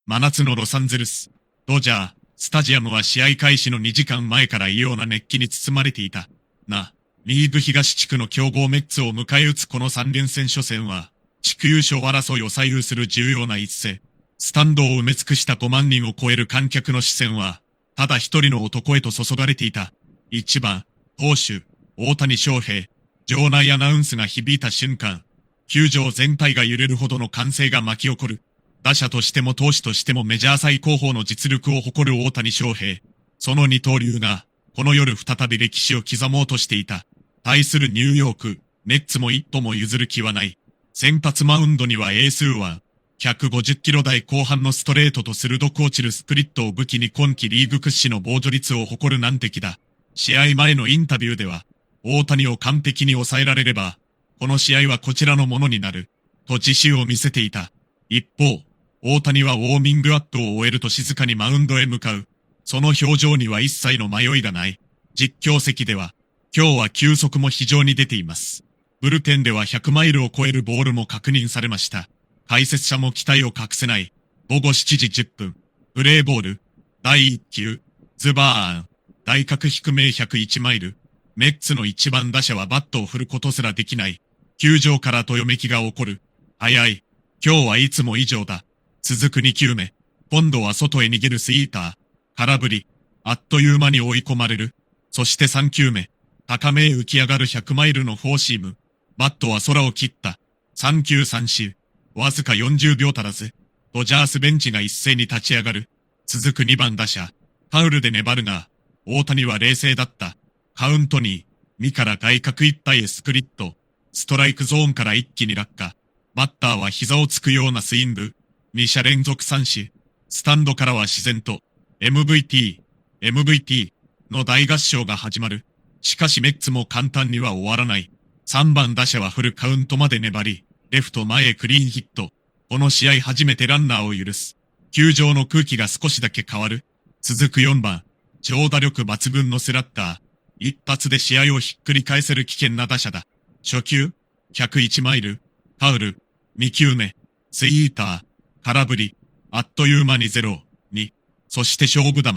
真夏のロサンゼルス、ドジャー、スタジアムは試合開始の2時間前から異様な熱気に包まれていた。リーグ東地区の強豪メッツを迎え撃つこの3連戦初戦は、地区優勝争いを左右する重要な一戦。スタンドを埋め尽くした5万人を超える観客の視線は、ただ一人の男へと注がれていた。1番、投手、大谷翔平。場内アナウンスが響いた瞬間、球場全体が揺れるほどの歓声が巻き起こる。打者としても投手としてもメジャー最高峰の実力を誇る大谷翔平。その二刀流が、この夜再び歴史を刻もうとしていた。対するニューヨーク、メッツも一歩も譲る気はない。先発マウンドにはエースは、150キロ台後半のストレートと鋭く落ちるスプリットを武器に今季リーグ屈指の防御率を誇る難敵だ。試合前のインタビューでは、大谷を完璧に抑えられれば、この試合はこちらのものになる、と自信を見せていた。一方、大谷はウォーミングアップを終えると静かにマウンドへ向かう。その表情には一切の迷いがない。実況席では、今日は球速も非常に出ています。ブルペンでは100マイルを超えるボールも確認されました。解説者も期待を隠せない。午後7時10分。プレーボール。第1球。ズバーン。外角低め101マイル。メッツの一番打者はバットを振ることすらできない。球場からどよめきが起こる。早い。今日はいつも以上だ。続く2球目。今度は外へ逃げるスイーター。空振り。あっという間に追い込まれる。そして3球目。高めへ浮き上がる100マイルのフォーシーム。バットは空を切った。3球三振。わずか40秒足らず。ドジャースベンチが一斉に立ち上がる。続く2番打者。ファウルで粘るが、大谷は冷静だった。カウントに、2から外角いっぱいへスプリット。ストライクゾーンから一気に落下。バッターは膝をつくようなスイング。2者連続三振。スタンドからは自然と、MVP の大合唱が始まる。しかしメッツも簡単には終わらない。3番打者はフルカウントまで粘り、レフト前へクリーンヒット。この試合初めてランナーを許す。球場の空気が少しだけ変わる。続く4番、長打力抜群のスラッガー。一発で試合をひっくり返せる危険な打者だ。初球、101マイル、ファウル。2球目、スイーター、空振り。あっという間に0、2。そして勝負球、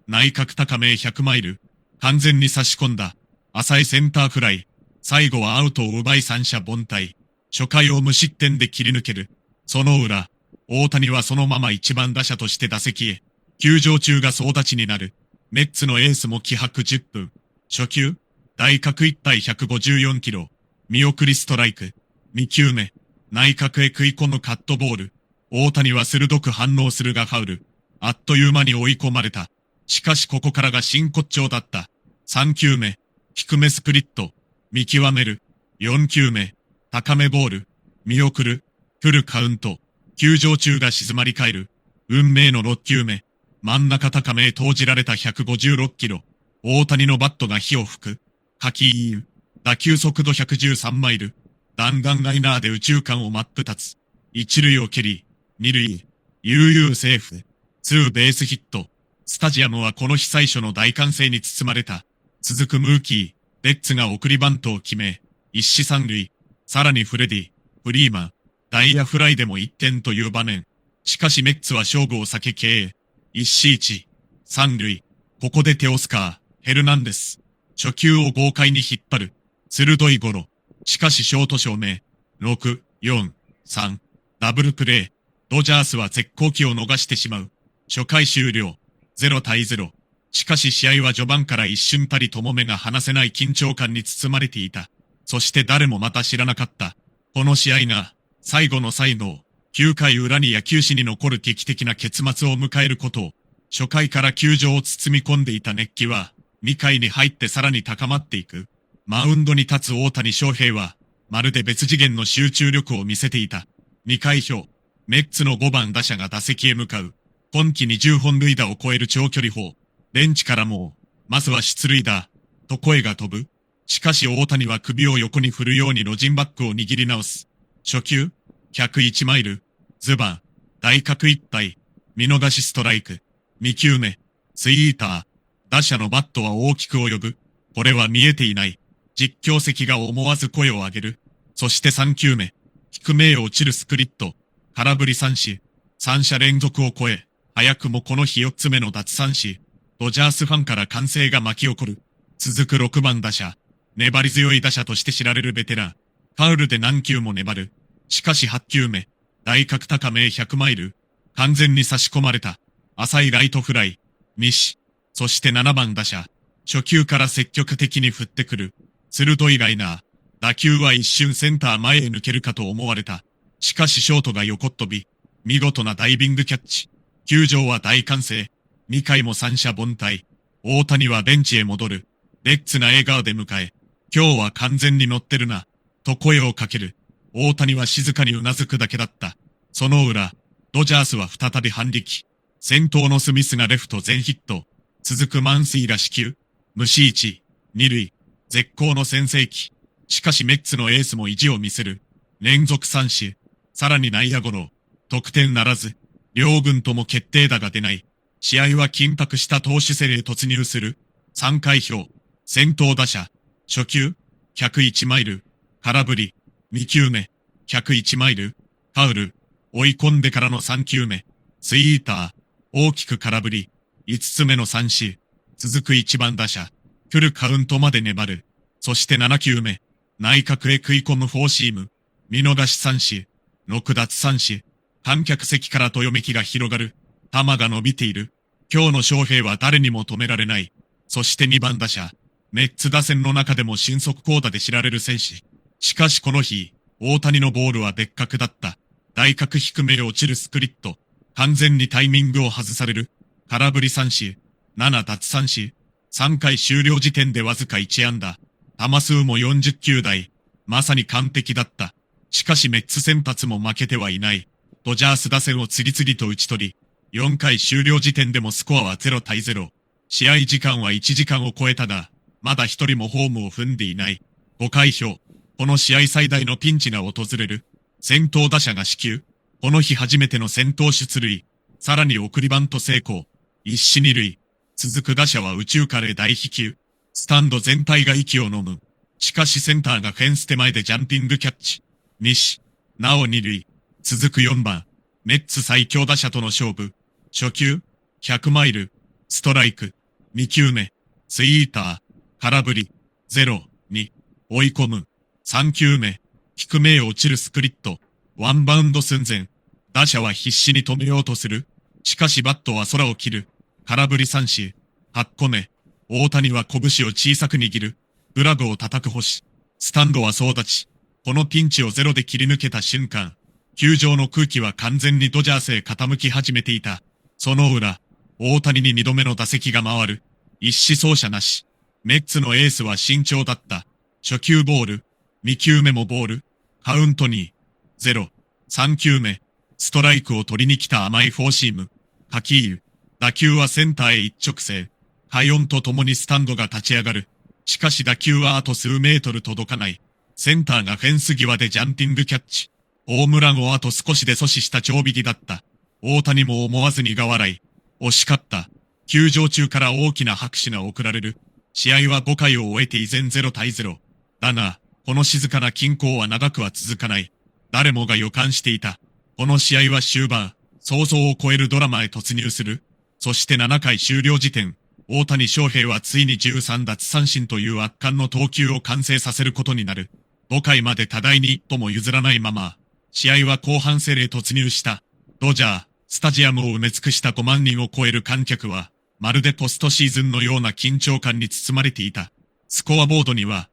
内角高めへ100マイル。完全に差し込んだ。浅いセンターフライ。最後はアウトを奪い三者凡退。初回を無失点で切り抜ける。その裏、大谷はそのまま一番打者として打席へ。球場中が総立ちになる。メッツのエースも気迫10分。初球、大角一体154キロ。見送りストライク。2球目、内角へ食い込むカットボール。大谷は鋭く反応するがファウル。あっという間に追い込まれた。しかしここからが真骨頂だった。3球目、低めスプリット。見極める。4球目、高めボール。見送る。フルカウント。球場中が静まり返る。運命の6球目。真ん中高めへ投じられた156キロ。大谷のバットが火を吹く。カキーン。打球速度113マイル。弾丸ライナーで右中間を真っ二つ。一塁を蹴り、二塁。悠々セーフ。ツーベースヒット。スタジアムはこの日最初の大歓声に包まれた。続くムーキー、レッツが送りバントを決め、一死三塁。さらにフレディ、フリーマン、内野フライでも1点という場面。しかしメッツは勝負を避け経営。一死一、三塁。ここでテオスカー、ヘルナンデス。初球を豪快に引っ張る。鋭いゴロ。しかしショート正面。6、4、3。ダブルプレー。ドジャースは絶好機を逃してしまう。初回終了。0対0。しかし試合は序盤から一瞬たりとも目が離せない緊張感に包まれていた。そして誰もまた知らなかった。この試合が、最後の最後、9回裏に野球史に残る劇的な結末を迎えることを、初回から球場を包み込んでいた熱気は、2回に入ってさらに高まっていく。マウンドに立つ大谷翔平は、まるで別次元の集中力を見せていた。2回表、メッツの5番打者が打席へ向かう。今季20本塁打を超える長距離砲。ベンチからも、まずは出塁だ、と声が飛ぶ。しかし大谷は首を横に振るようにロジンバッグを握り直す。初球、101マイル、ズバン、大角一体、見逃しストライク。2球目、スイーター、打者のバットは大きく及ぶ。これは見えていない。実況席が思わず声を上げる。そして3球目、低めへ落ちるスプリット、空振り三振。3者連続を超え、早くもこの日4つ目の奪三振。ドジャースファンから歓声が巻き起こる。続く6番打者。粘り強い打者として知られるベテラン。ファウルで何球も粘る。しかし8球目。大角高めへ100マイル。完全に差し込まれた。浅いライトフライ。ミシ。そして7番打者。初球から積極的に振ってくる。鋭いライナー。打球は一瞬センター前へ抜けるかと思われた。しかしショートが横っ飛び。見事なダイビングキャッチ。球場は大歓声。2回も三者凡退。大谷はベンチへ戻る。レッツな笑顔で迎え。今日は完全に乗ってるな。と声をかける。大谷は静かにうなずくだけだった。その裏、ドジャースは再び反撃。先頭のスミスがレフト全ヒット。続くマンスイが死球。無視1、2塁。絶好の先制機。しかしメッツのエースも意地を見せる。連続三振。さらに内野ゴロ。得点ならず。両軍とも決定打が出ない。試合は緊迫した投手戦へ突入する。3回表。先頭打者。初球。101マイル。空振り。2球目。101マイル。ファウル。追い込んでからの3球目。スイーター。大きく空振り。5つ目の三振。続く1番打者。フルカウントまで粘る。そして7球目。内角へ食い込むフォーシーム。見逃し三振。6奪三振。観客席からどよめきが広がる。球が伸びている。今日の翔平は誰にも止められない。そして2番打者。メッツ打線の中でも俊足巧打で知られる選手。しかしこの日、大谷のボールは別格だった。大角低めへ落ちるスプリット。完全にタイミングを外される。空振り三振。7奪三振。3回終了時点でわずか1安打。球数も40球台。まさに完璧だった。しかしメッツ先発も負けてはいない。ドジャース打線を次々と打ち取り、4回終了時点でもスコアは0対0。試合時間は1時間を超えたが、まだ一人もホームを踏んでいない。5回表。この試合最大のピンチが訪れる。先頭打者が死球。この日初めての先頭出塁。さらに送りバント成功。一死二塁。続く打者は右中間へ大飛球。スタンド全体が息を飲む。しかしセンターがフェンス手前でジャンピングキャッチ。西。なお二塁。続く4番。メッツ最強打者との勝負。初球。100マイル。ストライク。2球目。スイーター。空振り。0、2。追い込む。3球目。低めへ落ちるスプリット。ワンバウンド寸前。打者は必死に止めようとする。しかしバットは空を切る。空振り三振。8個目。大谷は拳を小さく握る。グラブを叩く星。スタンドは総立ち。このピンチをゼロで切り抜けた瞬間。球場の空気は完全にドジャースへ傾き始めていた。その裏。大谷に2度目の打席が回る。一死走者なし。メッツのエースは慎重だった。初球ボール。2球目もボール。カウント2、0。3球目。ストライクを取りに来た甘いフォーシーム。カキール。打球はセンターへ一直線。快音とともにスタンドが立ち上がる。しかし打球はあと数メートル届かない。センターがフェンス際でジャンピングキャッチ。ホームランをあと少しで阻止した長引きだった。大谷も思わず苦笑い。惜しかった。球場中から大きな拍手が送られる。試合は5回を終えて依然0対0。だが、この静かな均衡は長くは続かない。誰もが予感していた。この試合は終盤、想像を超えるドラマへ突入する。そして7回終了時点、大谷翔平はついに13奪三振という圧巻の投球を完成させることになる。5回まで多大に一歩も譲らないまま、試合は後半戦へ突入した。ドジャー、スタジアムを埋め尽くした5万人を超える観客は、まるでポストシーズンのような緊張感に包まれていた。スコアボードには、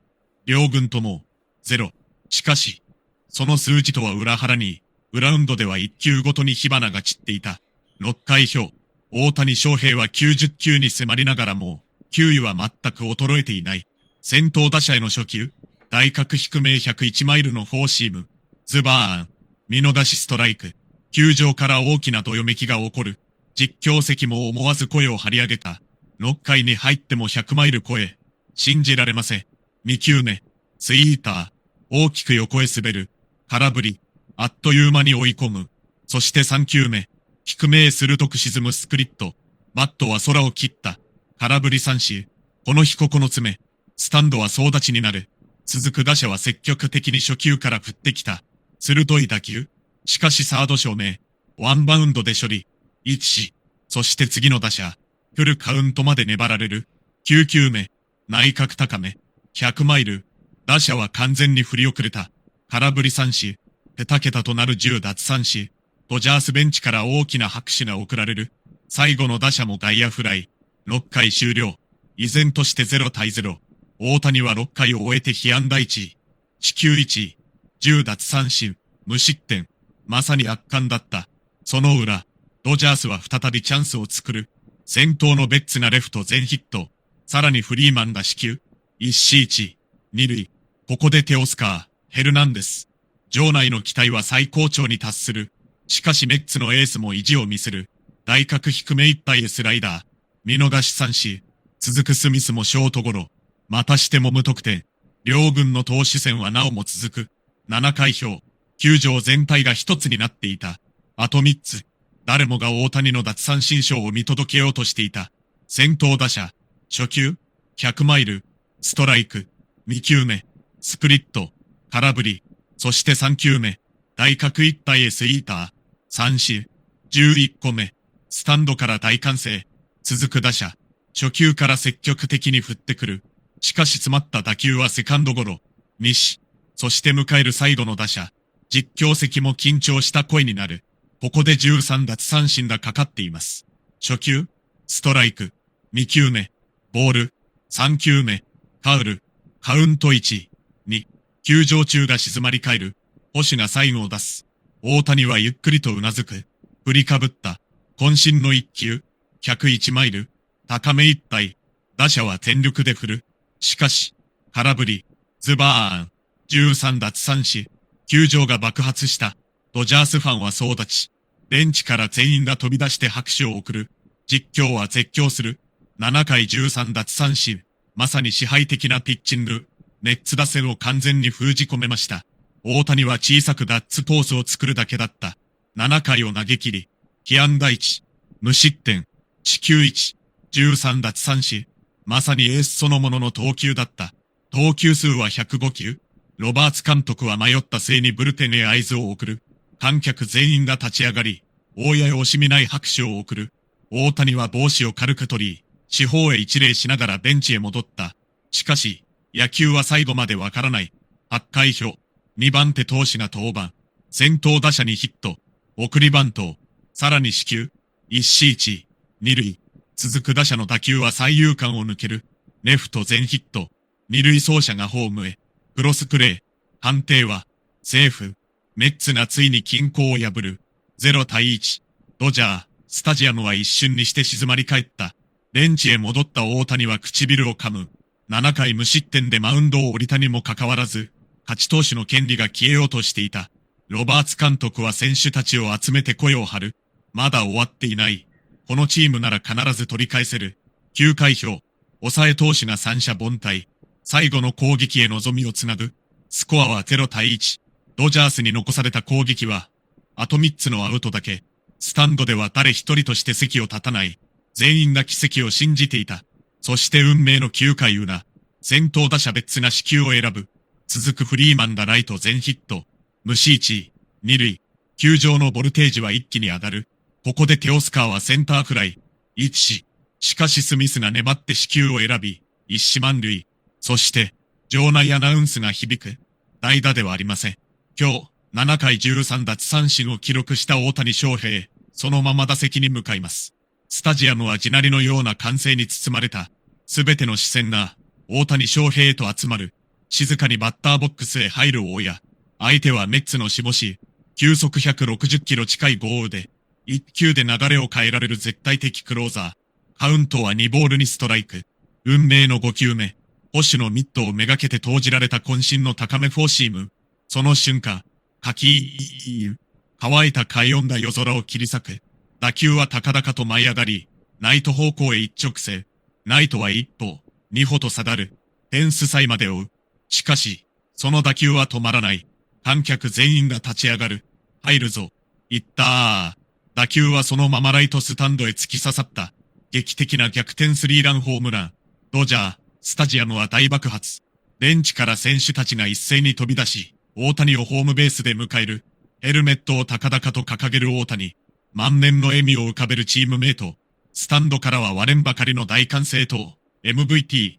両軍とも、0。しかし、その数字とは裏腹に、グラウンドでは1球ごとに火花が散っていた。6回表、大谷翔平は90球に迫りながらも、球威は全く衰えていない。先頭打者への初球、大角低め101マイルのフォーシーム、ズバーン、見逃しストライク。球場から大きなどよめきが起こる。実況席も思わず声を張り上げた。6回に入っても100マイル超え、信じられません。2球目、スイーター、大きく横へ滑る。空振り、あっという間に追い込む。そして3球目、低めへ鋭く沈むスプリット。バットは空を切った。空振り三振。この日9つ目。スタンドは総立ちになる。続く打者は積極的に初球から振ってきた。鋭い打球。しかしサード正面。ワンバウンドで処理。1、そして次の打者、フルカウントまで粘られる。9球目、内角高め、100マイル。打者は完全に振り遅れた。空振り三振、2桁となる10奪三振。ドジャースベンチから大きな拍手が送られる。最後の打者も外野フライ。6回終了。依然として0対0。大谷は6回を終えて被安打1、四球1、10奪三振、無失点。まさに圧巻だった。その裏、ドジャースは再びチャンスを作る。先頭のベッツがレフト全ヒット。さらにフリーマンが死球。一死一、二塁。ここでテオスカー、ヘルナンデス。場内の期待は最高潮に達する。しかしメッツのエースも意地を見せる。外角低めいっぱいへスライダー。見逃し三振。続くスミスもショートゴロ。またしても無得点。両軍の投手戦はなおも続く。7回表。球場全体が一つになっていた。あと3つ。誰もが大谷の奪三振ショーを見届けようとしていた。先頭打者。初球。100マイル。ストライク。2球目。スプリット。空振り。そして3球目。外角いっぱいへスイーター。三振。11個目。スタンドから大歓声。続く打者。初球から積極的に振ってくる。しかし詰まった打球はセカンドゴロ。ミス。そして迎える最後の打者。実況席も緊張した声になる。ここで13奪三振がかかっています。初球、ストライク。2球目、ボール。3球目、ファウル。カウント1、2。球場中が静まり返る。星がサインを出す。大谷はゆっくりとうなずく。振りかぶった。渾身の一球。101マイル。高めいっぱい。打者は全力で振る。しかし、空振り。ズバーン。13奪三振。球場が爆発した。ドジャースファンは総立ち。ベンチから全員が飛び出して拍手を送る。実況は絶叫する。7回13奪三振。まさに支配的なピッチング。メッツ打線を完全に封じ込めました。大谷は小さくガッツポーズを作るだけだった。7回を投げ切り、被安打1、無失点、四球1、13奪三振。まさにエースそのものの投球だった。投球数は105球。ロバーツ監督は迷った末にブルペンへ合図を送る。観客全員が立ち上がり、大や惜しみない拍手を送る。大谷は帽子を軽く取り、四方へ一礼しながらベンチへ戻った。しかし、野球は最後までわからない。8回表。2番手投手が登板。先頭打者にヒット。送りバント。さらに死球。一死一。二塁。続く打者の打球は三遊間を抜ける。レフト全ヒット。二塁走者がホームへ。クロスプレー。判定は、セーフ。メッツがついに均衡を破る。0対1。ドジャー、スタジアムは一瞬にして静まり返った。ベンチへ戻った大谷は唇を噛む。7回無失点でマウンドを降りたにもかかわらず、勝ち投手の権利が消えようとしていた。ロバーツ監督は選手たちを集めて声を張る。まだ終わっていない。このチームなら必ず取り返せる。9回表。抑え投手が三者凡退。最後の攻撃へ望みをつなぐ。スコアは0対1。ドジャースに残された攻撃は、あと3つのアウトだけ。スタンドでは誰一人として席を立たない。全員が奇跡を信じていた。そして運命の9回裏。先頭打者ベッツが死球を選ぶ。続くフリーマンがライト全ヒット。無視1、二塁。球場のボルテージは一気に上がる。ここでテオスカーはセンターフライ。1、しかしスミスが粘って死球を選び、一死満塁。そして、場内アナウンスが響く。代打ではありません。今日、7回13奪三振を記録した大谷翔平、そのまま打席に向かいます。スタジアムは地鳴りのような歓声に包まれた。すべての視線が、大谷翔平へと集まる。静かにバッターボックスへ入る大家。相手はメッツの守護神。球速160キロ近い豪雨で、1球で流れを変えられる絶対的クローザー。カウントは2ボールにストライク。運命の5球目。保守のミットをめがけて投じられた渾身の高めフォーシーム。その瞬間、乾いた快音が夜空を切り裂く。打球は高々と舞い上がり、ナイト方向へ一直線。ナイトは一歩、二歩と下がる。フェンス際まで追う。しかし、その打球は止まらない。観客全員が立ち上がる。入るぞ。行ったー。打球はそのままライトスタンドへ突き刺さった。劇的な逆転スリーランホームラン。ドジャー、スタジアムは大爆発。ベンチから選手たちが一斉に飛び出し、大谷をホームベースで迎える。ヘルメットを高々と掲げる大谷。満面の笑みを浮かべるチームメイト。スタンドからは割れんばかりの大歓声と、MVP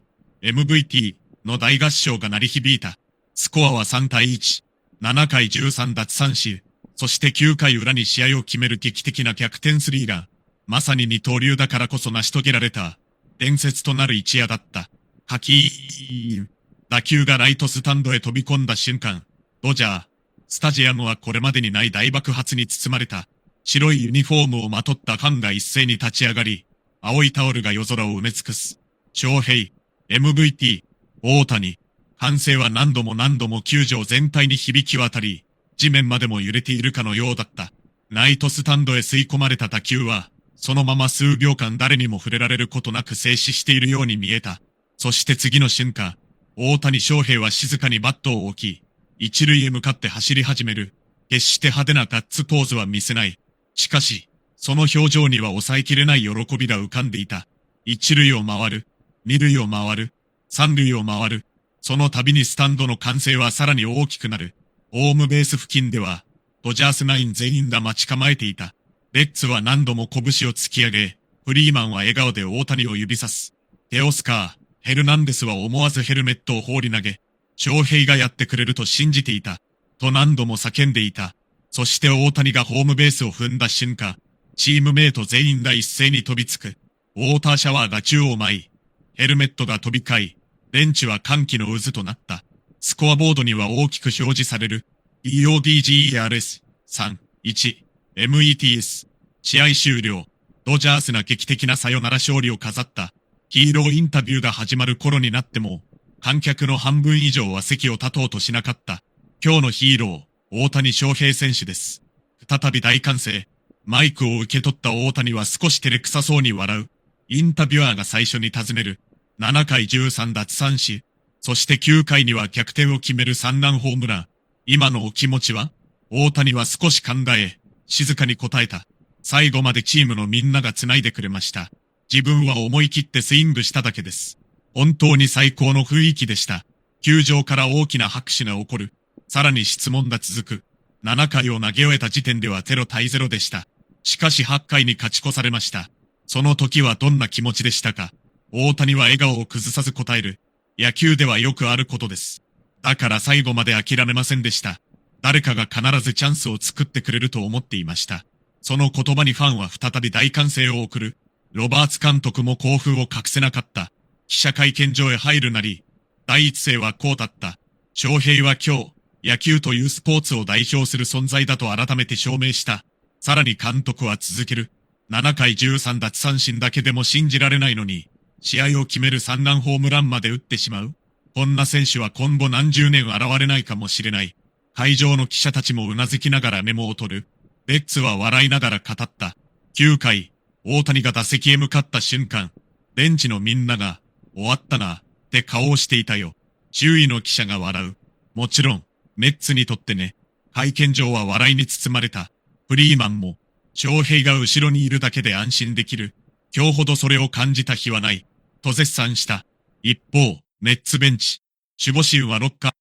の大合唱が鳴り響いた。スコアは3対1。7回13奪三振。そして9回裏に試合を決める劇的な逆転スリーラン。まさに二刀流だからこそ成し遂げられた、伝説となる一夜だった。カキーン。打球がライトスタンドへ飛び込んだ瞬間、ドジャー、スタジアムはこれまでにない大爆発に包まれた。白いユニフォームをまとったファンが一斉に立ち上がり、青いタオルが夜空を埋め尽くす。翔平、MVP、大谷。歓声は何度も球場全体に響き渡り、地面までも揺れているかのようだった。ライトスタンドへ吸い込まれた打球は、そのまま数秒間誰にも触れられることなく静止しているように見えた。そして次の瞬間、大谷翔平は静かにバットを置き、一塁へ向かって走り始める。決して派手なガッツポーズは見せない。しかし、その表情には抑えきれない喜びが浮かんでいた。一塁を回る。二塁を回る。三塁を回る。その度にスタンドの歓声はさらに大きくなる。ホームベース付近では、ドジャースナイン全員が待ち構えていた。レッツは何度も拳を突き上げ、フリーマンは笑顔で大谷を指さす。テオスカー、ヘルナンデスは思わずヘルメットを放り投げ、翔平がやってくれると信じていた。と何度も叫んでいた。そして大谷がホームベースを踏んだ瞬間、チームメイト全員が一斉に飛びつく。ウォーターシャワーが宙を舞い、ヘルメットが飛び交い、ベンチは歓喜の渦となった。スコアボードには大きく表示される。EODGERS、3、1、METS。試合終了。ドジャースな劇的なサヨナラ勝利を飾った。ヒーローインタビューが始まる頃になっても、観客の半分以上は席を立とうとしなかった。今日のヒーロー、大谷翔平選手です。再び大歓声。マイクを受け取った大谷は少し照れくさそうに笑う。インタビュアーが最初に尋ねる。7回13奪三振。そして9回には逆転を決める3ランホームラン。今のお気持ちは？大谷は少し考え、静かに答えた。最後までチームのみんなが繋いでくれました。自分は思い切ってスイングしただけです。本当に最高の雰囲気でした。球場から大きな拍手が起こる。さらに質問が続く。7回を投げ終えた時点では0対0でした。しかし8回に勝ち越されました。その時はどんな気持ちでしたか？大谷は笑顔を崩さず答える。野球ではよくあることです。だから最後まで諦めませんでした。誰かが必ずチャンスを作ってくれると思っていました。その言葉にファンは再び大歓声を送る。ロバーツ監督も興奮を隠せなかった。記者会見場へ入るなり、第一声はこうだった。翔平は今日、野球というスポーツを代表する存在だと改めて証明した。さらに監督は続ける。7回13奪三振だけでも信じられないのに、試合を決める3ランホームランまで打ってしまう。こんな選手は今後何十年現れないかもしれない。会場の記者たちも頷きながらメモを取る。レッツは笑いながら語った。9回、大谷が打席へ向かった瞬間、ベンチのみんなが、終わったな、って顔をしていたよ。周囲の記者が笑う。もちろん、メッツにとってね。会見場は笑いに包まれた。フリーマンも、翔平が後ろにいるだけで安心できる。今日ほどそれを感じた日はない。と絶賛した。一方、メッツベンチ。守護神はロッカー